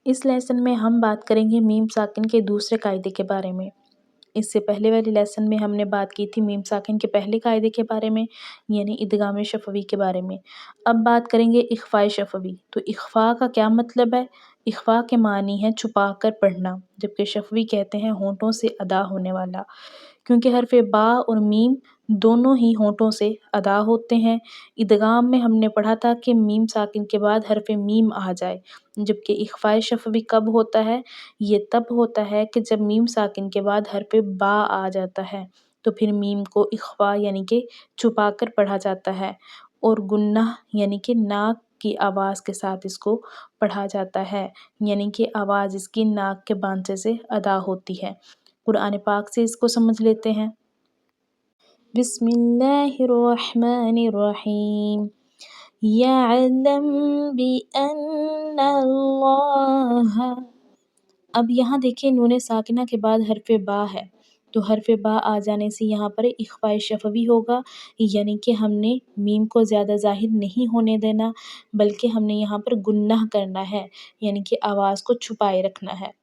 اس lesson میں ہم بات کریں گے میم ساکن کے دوسرے قاعدے کے بارے میں۔ اس سے پہلے والے لیسن میں ہم نے بات کی تھی میم ساکن کے پہلے قاعدے کے بارے میں، یعنی ادغام شفوی کے بارے میں۔ اب بات کریں گے اخفاء شفوی۔ تو اخفاء کا کیا مطلب ہے؟ اخفاء کے معنی ہے چھپا کر پڑھنا، جبکہ شفوی کہتے ہیں ہونٹوں سے ادا ہونے والا، کیونکہ حرف با اور میم دونوں ہی ہونٹوں سے ادا ہوتے ہیں۔ ادغام میں ہم نے پڑھا تھا کہ میم ساکن کے بعد حرف میم آ جائے، جبکہ اخفاء شفوی کب ہوتا ہے؟ یہ تب ہوتا ہے کہ جب میم ساکن کے بعد حرف با آ جاتا ہے، تو پھر میم کو اخفاء یعنی کہ چھپا کر پڑھا جاتا ہے، اور گنہ یعنی کہ ناک کی آواز کے ساتھ اس کو پڑھا جاتا ہے، یعنی کہ آواز اس کی ناک کے بانسے سے ادا ہوتی ہے۔ قرآن پاک سے اس کو سمجھ لیتے ہیں۔ بسم اللہ الرحمن الرحیم یعلم بأن اللہ۔ اب یہاں دیکھیں نون ساکنہ کے بعد حرف با ہے، تو حرف با آ جانے سے یہاں پر اخفاء شفوی ہوگا، یعنی کہ ہم نے میم کو زیادہ ظاہر نہیں ہونے دینا، بلکہ ہم نے یہاں پر گنہ کرنا ہے، یعنی کہ آواز کو چھپائے رکھنا ہے۔